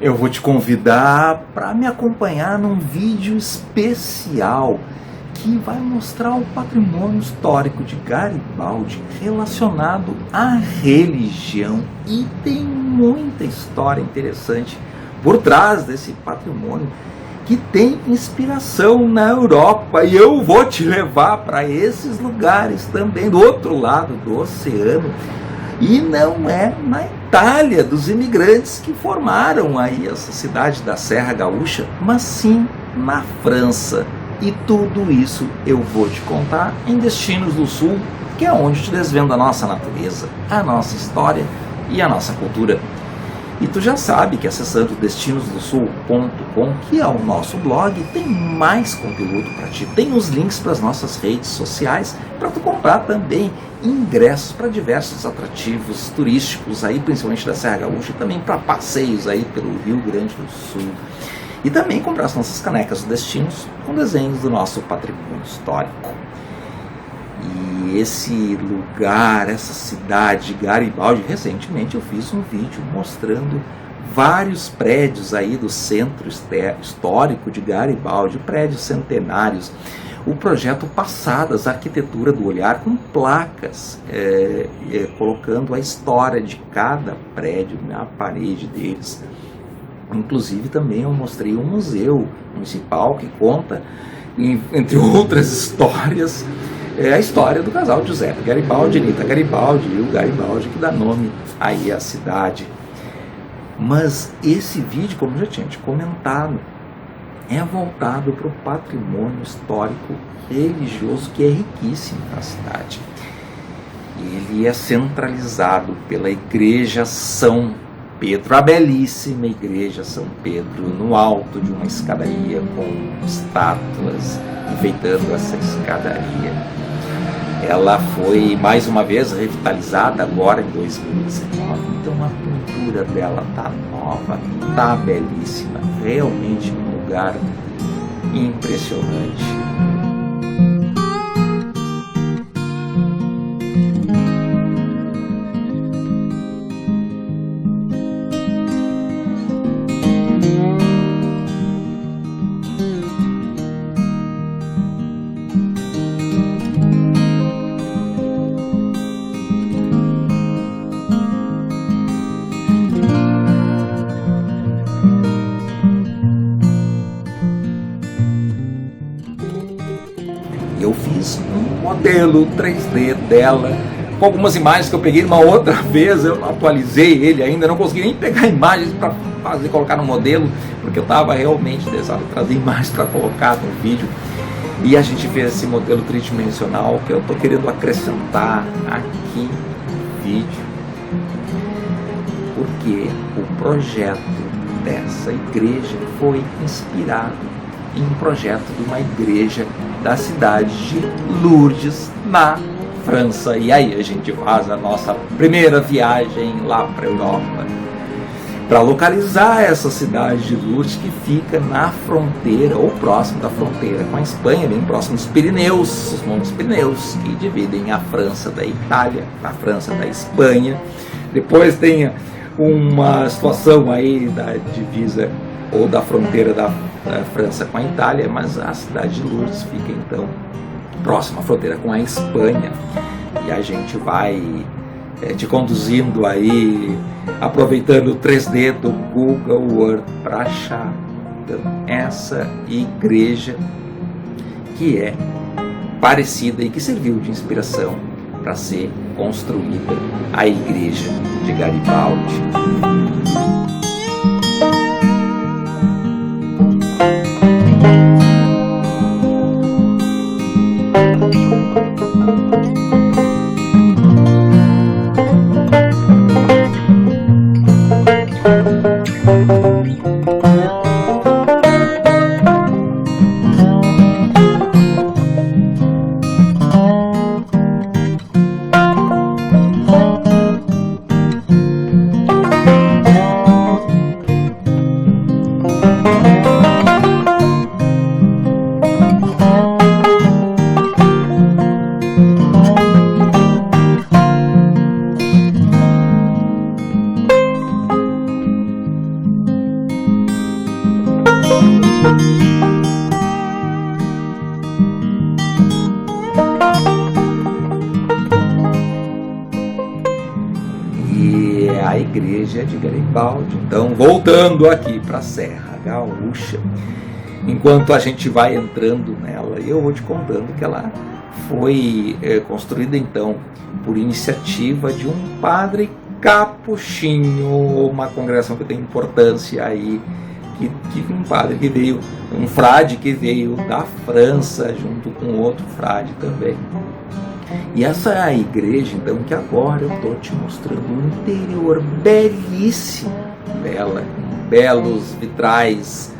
eu vou te convidar para me acompanhar num vídeo especial que vai mostrar o patrimônio histórico de Garibaldi relacionado à religião. E tem muita história interessante por trás desse patrimônio que tem inspiração na Europa, e eu vou te levar para esses lugares também, do outro lado do oceano. E não é na Itália dos imigrantes que formaram aí essa cidade da Serra Gaúcha, mas sim na França. E tudo isso eu vou te contar em Destinos do Sul, que é onde te desvendo a nossa natureza, a nossa história e a nossa cultura. E tu já sabe que acessando destinosdosul.com, que é o nosso blog, tem mais conteúdo para ti. Tem os links para as nossas redes sociais, para tu comprar também ingressos para diversos atrativos turísticos, aí, principalmente da Serra Gaúcha, e também para passeios aí pelo Rio Grande do Sul. E também comprar as nossas canecas dos destinos com desenhos do nosso patrimônio histórico. E esse lugar, essa cidade, Garibaldi, recentemente eu fiz um vídeo mostrando vários prédios aí do centro histórico de Garibaldi, prédios centenários. O projeto Passadas, a arquitetura do olhar, com placas, colocando a história de cada prédio na parede deles. Inclusive também eu mostrei um museu municipal que conta, entre outras histórias, a história do casal Giuseppe Garibaldi, Anita Garibaldi e o Garibaldi, que dá nome aí à cidade. Mas esse vídeo, como eu já tinha te comentado, é voltado para o patrimônio histórico religioso, que é riquíssimo na cidade. Ele é centralizado pela Igreja São Pedro, a belíssima Igreja São Pedro, no alto de uma escadaria com estátuas enfeitando essa escadaria. Ela foi mais uma vez revitalizada agora em 2019, então a pintura dela tá nova, tá belíssima, realmente um lugar impressionante. Eu fiz um modelo 3D dela, com algumas imagens que eu peguei uma outra vez, eu não atualizei ele ainda, não consegui nem pegar imagens para colocar no modelo, porque eu estava realmente interessado em trazer imagens para colocar no vídeo. E a gente fez esse modelo tridimensional que eu estou querendo acrescentar aqui no vídeo, porque o projeto dessa igreja foi inspirado em um projeto de uma igreja da cidade de Lourdes, na França. E aí a gente faz a nossa primeira viagem lá para a Europa, para localizar essa cidade de Lourdes, que fica na fronteira, ou próximo da fronteira com a Espanha, bem próximo dos Pirineus, os Montes Pirineus, que dividem a França da Itália, a França da Espanha. Depois tem uma situação aí da divisa ou da fronteira da França com a Itália, mas a cidade de Lourdes fica então próxima à fronteira com a Espanha. E a gente vai te conduzindo aí, aproveitando o 3D do Google Earth para achar então essa igreja que é parecida e que serviu de inspiração para ser construída a igreja de Garibaldi. E é a igreja de Garibaldi. Então, voltando aqui para a Serra Gaúcha, enquanto a gente vai entrando nela, eu vou te contando que ela foi construída então por iniciativa de um padre capuchinho, uma congregação que tem importância aí, que um padre que veio, um frade que veio da França junto com outro frade também. E essa é a igreja então que agora eu estou te mostrando o interior belíssimo dela, com belos vitrais,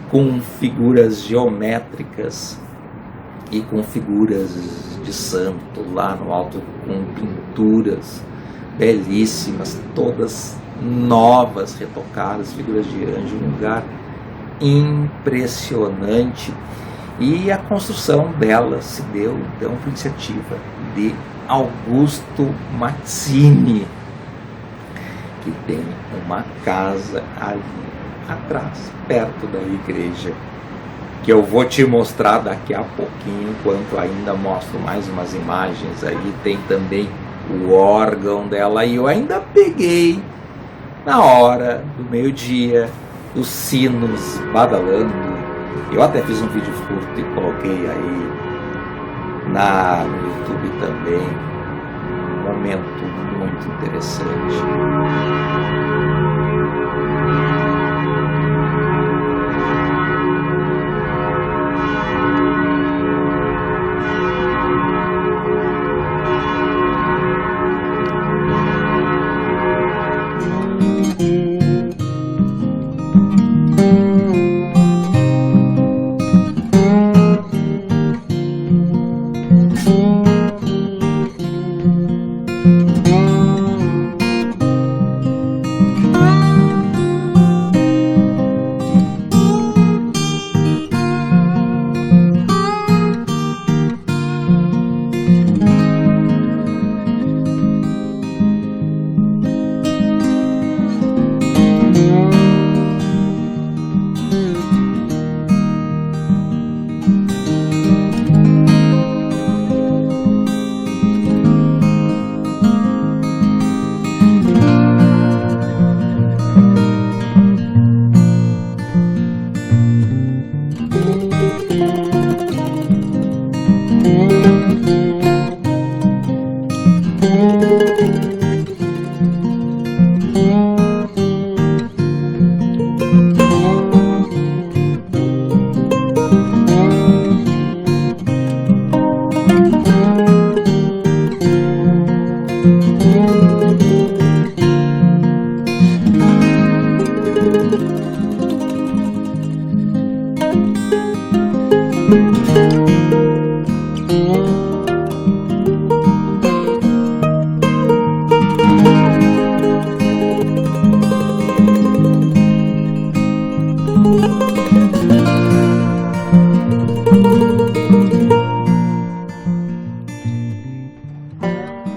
com figuras geométricas e com figuras de santo lá no alto, com pinturas belíssimas, todas novas, retocadas, figuras de anjo, um lugar impressionante. E a construção dela se deu então por iniciativa de Augusto Mazzini, que tem uma casa ali atrás, perto da igreja, que eu vou te mostrar daqui a pouquinho, enquanto ainda mostro mais umas imagens aí. Tem também o órgão dela, e eu ainda peguei na hora do meio-dia os sinos badalando. Eu até fiz um vídeo curto e coloquei aí no YouTube também. Um momento muito interessante.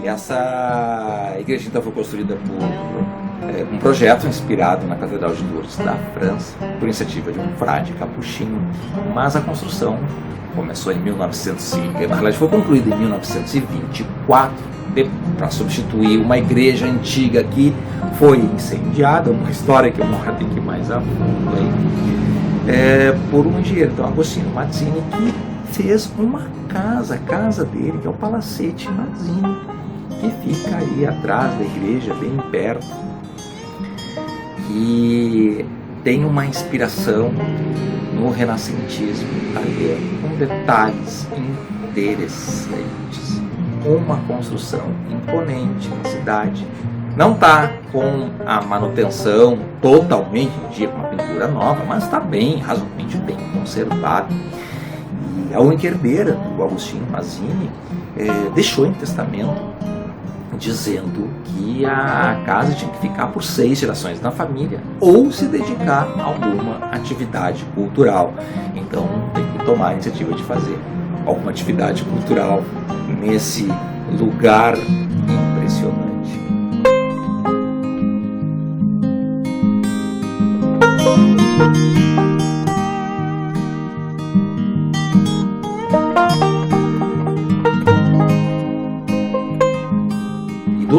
Essa igreja então foi construída por um projeto inspirado na Catedral de Lourdes da França, por iniciativa de um frade capuchinho, mas a construção começou em 1900, na verdade foi concluída em 1924, para substituir uma igreja antiga que foi incendiada, uma história que eu mostro aqui mais a fundo aí, por um engenheiro, então Agostino Mazzini, que fez uma casa, a casa dele, que é o Palacete Mazzini, que fica aí atrás da igreja, bem perto, que tem uma inspiração no renascentismo italiano, com detalhes interessantes, uma construção imponente na cidade. Não está com a manutenção totalmente em dia, com uma pintura nova, mas está bem, razoavelmente bem conservado. E a única herdeira do Agostino Mazzini deixou em testamento dizendo que a casa tinha que ficar por 6 gerações na família ou se dedicar a alguma atividade cultural. Então tem que tomar a iniciativa de fazer alguma atividade cultural nesse lugar impressionante.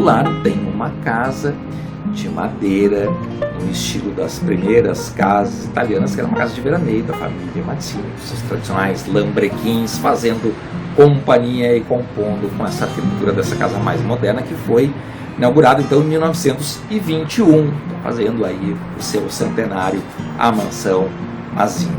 lado tem uma casa de madeira, no estilo das primeiras casas italianas, que era uma casa de veraneio da família Mazzini, seus tradicionais lambrequins, fazendo companhia e compondo com essa arquitetura dessa casa mais moderna, que foi inaugurada então em 1921, fazendo aí o seu centenário, a mansão Mazzini.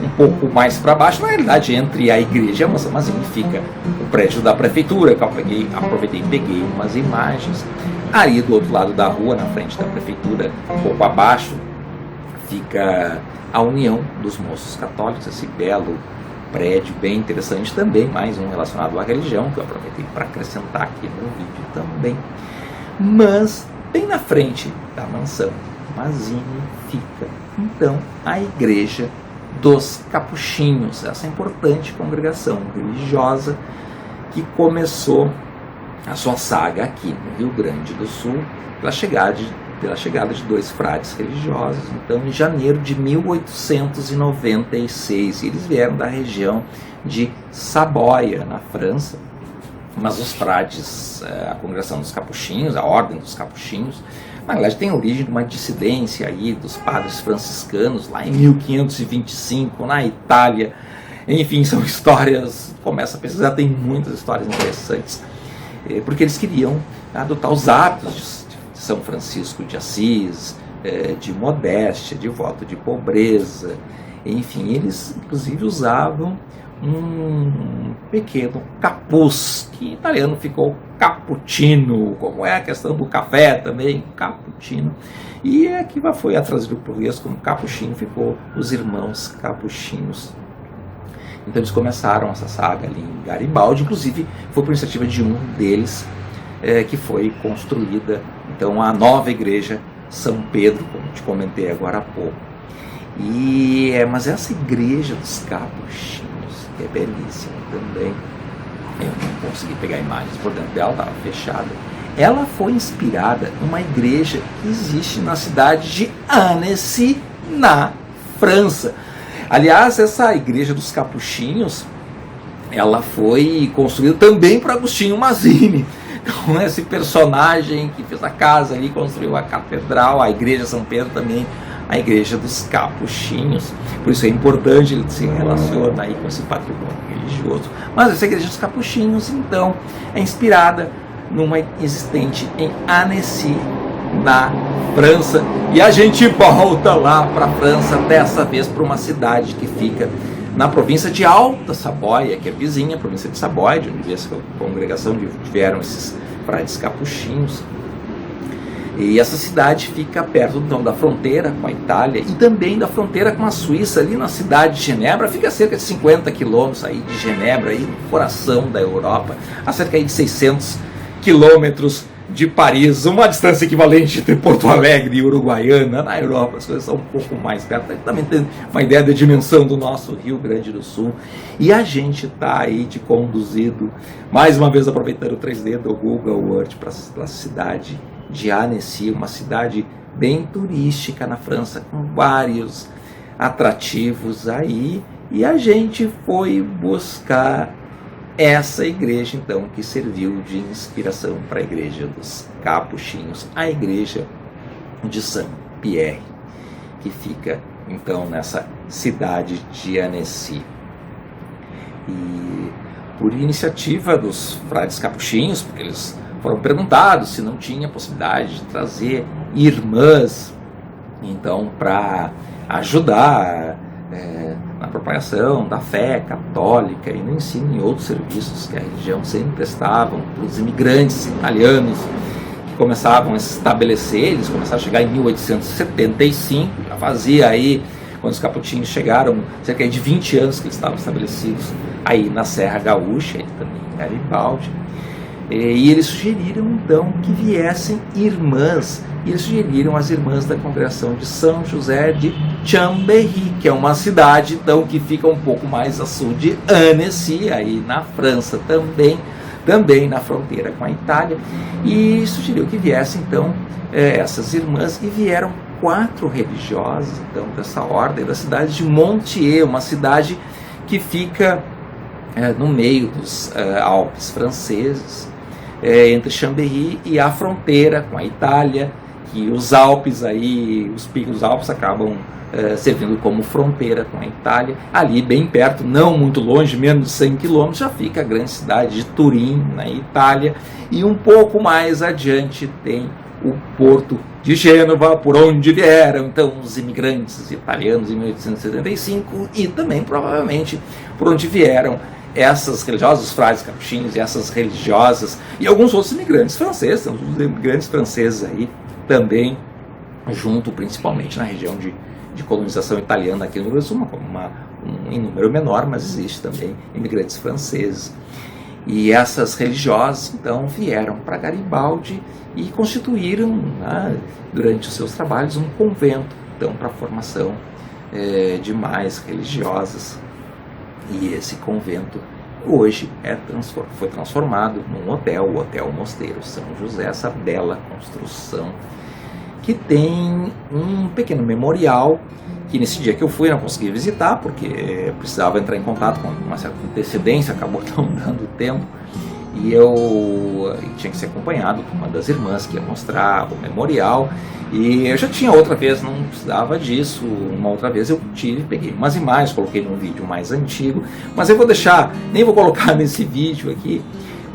Um pouco mais para baixo, na realidade, entre a igreja e a mansão Mazzini, fica o prédio da prefeitura, que eu aproveitei e peguei umas imagens. Aí do outro lado da rua, na frente da prefeitura, um pouco abaixo, fica a União dos Moços Católicos, esse belo prédio bem interessante também, mais um relacionado à religião, que eu aproveitei para acrescentar aqui no vídeo também. Mas, bem na frente da mansão Mazzini fica, então, a igreja dos Capuchinhos, essa importante congregação religiosa que começou a sua saga aqui no Rio Grande do Sul pela chegada de dois frades religiosos, então em janeiro de 1896. Eles vieram da região de Saboia, na França, mas os frades, a congregação dos Capuchinhos, a ordem dos Capuchinhos, na verdade tem origem de uma dissidência aí dos padres franciscanos lá em 1525 na Itália. Enfim, são histórias, começa a pesquisar, tem muitas histórias interessantes, porque eles queriam adotar os hábitos de São Francisco de Assis, de modéstia, de voto de pobreza. Enfim, eles inclusive usavam um pequeno capuz, que em italiano ficou cappuccino, como é a questão do café também, cappuccino, e aqui foi traduzido para o português como cappuccino, ficou os irmãos capuchinhos. Então eles começaram essa saga ali em Garibaldi, inclusive foi por iniciativa de um deles que foi construída então a nova igreja São Pedro, como te comentei agora há pouco. Mas essa igreja dos Capuchinhos, que é belíssima também, eu não consegui pegar imagens por dentro dela, estava fechada. Ela foi inspirada numa igreja que existe na cidade de Annecy, na França. Aliás, essa igreja dos Capuchinhos, ela foi construída também por Agostinho Mazzini. Então, esse personagem que fez a casa ali, construiu a catedral, a igreja São Pedro também, a igreja dos Capuchinhos. Por isso é importante, ele se relaciona aí com esse patrimônio religioso. Mas essa igreja dos Capuchinhos, então, é inspirada numa existente em Annecy, na França. E a gente volta lá para a França, dessa vez para uma cidade que fica na província de Alta Saboia, que é vizinha, a província de Saboia, de onde essa congregação vieram esses frades capuchinhos. E essa cidade fica perto então da fronteira com a Itália e também da fronteira com a Suíça, ali na cidade de Genebra. Fica a cerca de 50 quilômetros aí de Genebra, aí no coração da Europa, a cerca aí de 600 quilômetros de Paris, uma distância equivalente entre Porto Alegre e Uruguaiana. Na Europa as coisas são um pouco mais perto, também tem uma ideia da dimensão do nosso Rio Grande do Sul. E a gente está aí de conduzido, mais uma vez aproveitando o 3D do Google Earth, para a cidade de Annecy, uma cidade bem turística na França, com vários atrativos aí, e a gente foi buscar essa igreja então que serviu de inspiração para a igreja dos Capuchinhos, a igreja de Saint-Pierre, que fica então nessa cidade de Annecy. E por iniciativa dos frades capuchinhos, porque eles foram perguntados se não tinha possibilidade de trazer irmãs, então, para ajudar na propagação da fé católica e no ensino em outros serviços que a religião sempre prestavam para os imigrantes italianos que começavam a se estabelecer. Eles começaram a chegar em 1875, já fazia aí, quando os capuchinhos chegaram, cerca de 20 anos que eles estavam estabelecidos aí na Serra Gaúcha, e também em Garibaldi. E eles sugeriram então que viessem irmãs, e eles sugeriram as irmãs da congregação de São José de Chambéry, que é uma cidade então que fica um pouco mais a sul de Annecy, aí na França também na fronteira com a Itália, e sugeriu que viessem então essas irmãs, e vieram 4 religiosas então dessa ordem da cidade de Montier, uma cidade que fica no meio dos Alpes franceses. entre Chambéry e a fronteira com a Itália, que os Alpes aí, os picos dos Alpes acabam servindo como fronteira com a Itália. Ali bem perto, não muito longe, menos de 100 km, já fica a grande cidade de Turim, na Itália, e um pouco mais adiante tem o porto de Gênova, por onde vieram então os imigrantes italianos em 1875, e também provavelmente por onde vieram essas religiosas, os frades capuchinhos e essas religiosas, e alguns outros imigrantes franceses, os imigrantes franceses aí também, junto principalmente na região de colonização italiana aqui no Rio Grande do Sul, em número menor, mas existe também imigrantes franceses. E essas religiosas, então, vieram para Garibaldi e constituíram, durante os seus trabalhos, um convento, então, para a formação de mais religiosas. E esse convento, hoje, foi transformado num hotel, o Hotel Mosteiro São José, essa bela construção, que tem um pequeno memorial, que nesse dia que eu fui não consegui visitar, porque precisava entrar em contato com uma certa antecedência, acabou não dando tempo, e eu tinha que ser acompanhado por uma das irmãs que ia mostrar o memorial, e eu já tinha outra vez, não precisava disso, uma outra vez eu peguei umas imagens, coloquei num vídeo mais antigo, mas eu vou deixar, nem vou colocar nesse vídeo aqui,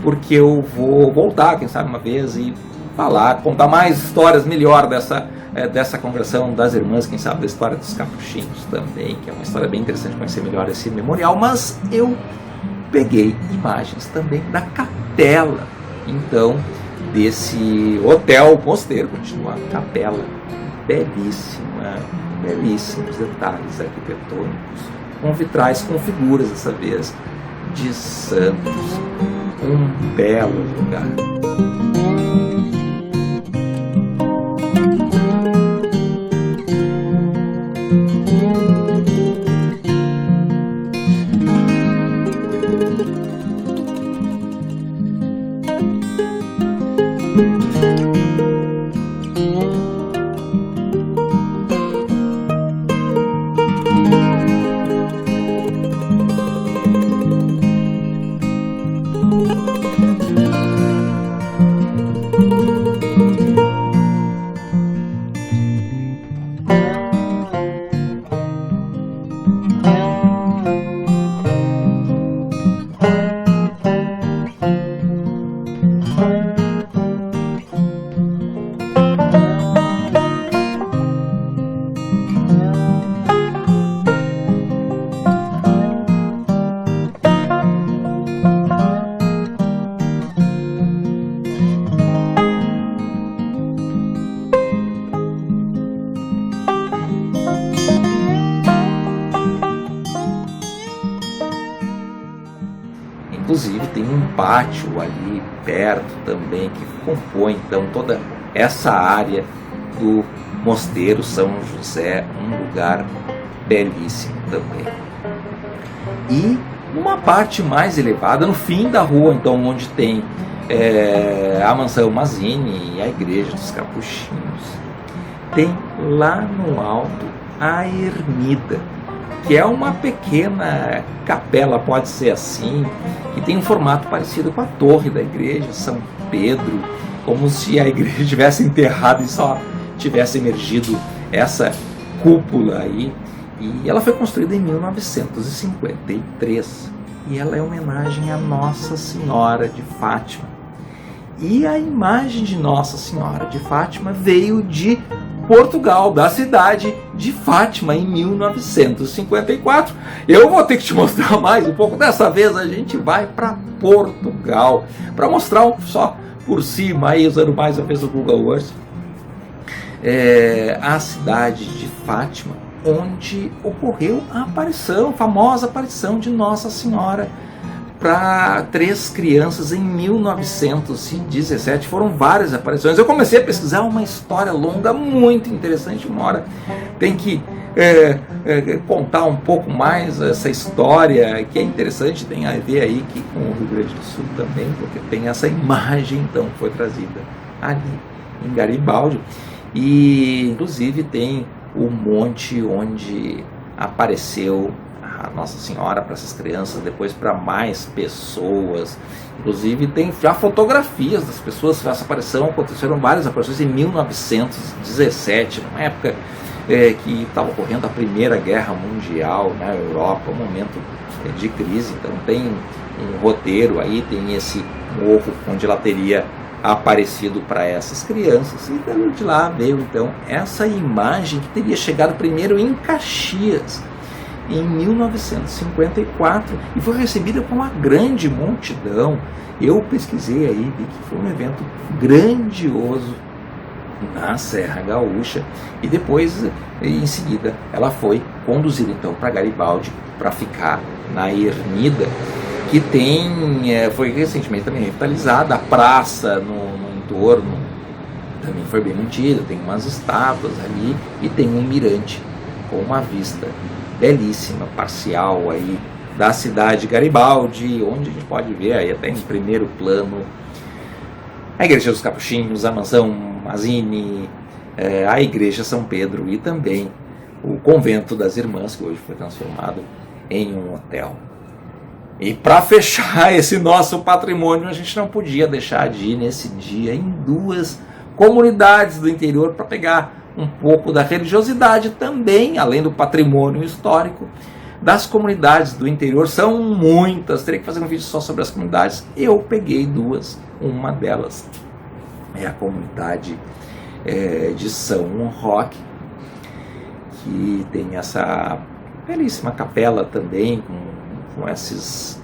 porque eu vou voltar, quem sabe uma vez, e contar mais histórias melhor dessa conversão das irmãs, quem sabe da história dos capuchinhos também, que é uma história bem interessante conhecer melhor esse memorial, mas eu peguei imagens também da capela, então, desse hotel mosteiro, continua a capela, belíssima, belíssimos detalhes arquitetônicos, com vitrais, com figuras dessa vez de santos, um belo lugar. Inclusive tem um pátio ali perto também que compõe então toda essa área do Mosteiro São José, um lugar belíssimo também. E uma parte mais elevada, no fim da rua, então, onde tem a mansão Mazzini e a igreja dos Capuchinhos, tem lá no alto a ermida, que é uma pequena capela, pode ser assim, que tem um formato parecido com a torre da igreja São Pedro, como se a igreja tivesse enterrado e só tivesse emergido essa cúpula aí. E ela foi construída em 1953 e ela é homenagem a Nossa Senhora de Fátima. E a imagem de Nossa Senhora de Fátima veio de Portugal, da cidade de Fátima, em 1954. Eu vou ter que te mostrar mais um pouco. Dessa vez a gente vai para Portugal, para mostrar só por cima, aí, usando mais uma vez o Google Earth, a cidade de Fátima, onde ocorreu a aparição, a famosa aparição de Nossa Senhora para 3 crianças em 1917. Foram várias aparições. Eu comecei a pesquisar uma história longa, muito interessante. Uma hora tem que contar um pouco mais essa história, que é interessante, tem a ver aí que com o Rio Grande do Sul também, porque tem essa imagem então que foi trazida ali em Garibaldi. E inclusive tem o monte onde apareceu a Nossa Senhora para essas crianças, depois para mais pessoas. Inclusive tem já fotografias das pessoas. Essa aparição, aconteceram várias aparições em 1917, numa época que estava ocorrendo a Primeira Guerra Mundial na Europa, um momento de crise. Então tem um roteiro aí, tem esse morro onde ela teria aparecido para essas crianças, e de lá veio então essa imagem que teria chegado primeiro em Caxias em 1954 e foi recebida com uma grande multidão. Eu pesquisei aí, vi que foi um evento grandioso na Serra Gaúcha, e depois, em seguida, ela foi conduzida então para Garibaldi para ficar na Ermida, que foi recentemente também revitalizada. A praça no entorno também foi bem mantida, tem umas estátuas ali e tem um mirante com uma vista belíssima, parcial aí da cidade de Garibaldi, onde a gente pode ver aí até em primeiro plano a Igreja dos Capuchinhos, a Mansão Mazzini, a Igreja São Pedro e também o Convento das Irmãs, que hoje foi transformado em um hotel. E para fechar esse nosso patrimônio, a gente não podia deixar de ir nesse dia em duas comunidades do interior para pegar um pouco da religiosidade também, além do patrimônio histórico das comunidades do interior. São muitas, teria que fazer um vídeo só sobre as comunidades. Eu peguei duas, uma delas é a comunidade de São Roque, que tem essa belíssima capela também, com esses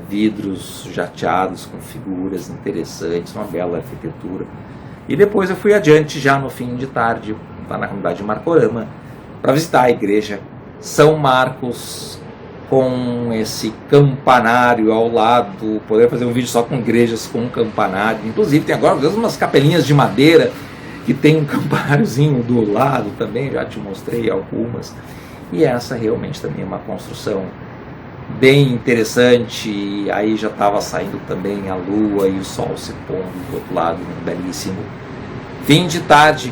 vidros jateados, com figuras interessantes, uma bela arquitetura. E depois eu fui adiante, já no fim de tarde, lá na comunidade de Marcorama, para visitar a igreja São Marcos, com esse campanário ao lado. Poder fazer um vídeo só com igrejas com campanário. Inclusive tem agora umas capelinhas de madeira que tem um campanáriozinho do lado também, já te mostrei algumas. E essa realmente também é uma construção bem interessante. Aí já estava saindo também a lua e o sol se pondo do outro lado, um belíssimo fim de tarde,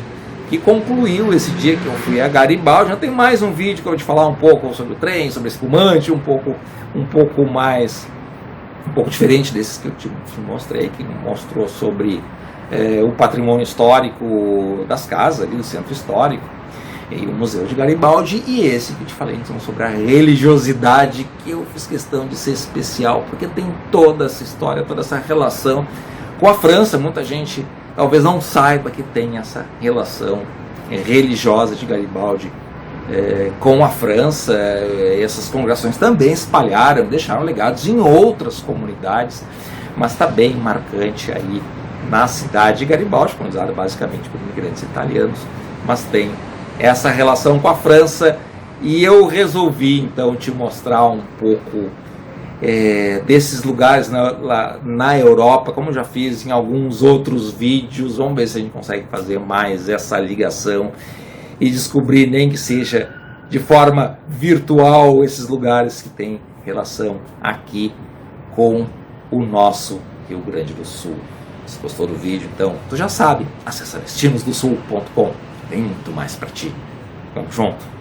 que concluiu esse dia que eu fui a Garibaldi. Já tem mais um vídeo que eu vou te falar um pouco sobre o trem, sobre espumante, um pouco diferente desses que eu te mostrei, que mostrou sobre o patrimônio histórico das casas ali do centro histórico e o Museu de Garibaldi, e esse que eu te falei então sobre a religiosidade, que eu fiz questão de ser especial, porque tem toda essa história, toda essa relação com a França. Muita gente talvez não saiba que tem essa relação religiosa de Garibaldi com a França. Essas congregações também espalharam, deixaram legados em outras comunidades, mas está bem marcante aí na cidade de Garibaldi, colonizada basicamente por imigrantes italianos, mas tem essa relação com a França. E eu resolvi então te mostrar um pouco desses lugares na Europa, como já fiz em alguns outros vídeos. Vamos ver se a gente consegue fazer mais essa ligação e descobrir, nem que seja de forma virtual, esses lugares que têm relação aqui com o nosso Rio Grande do Sul. Se gostou do vídeo, então tu já sabe, acessa destinosdosul.com, tem muito mais para ti. Vamos junto!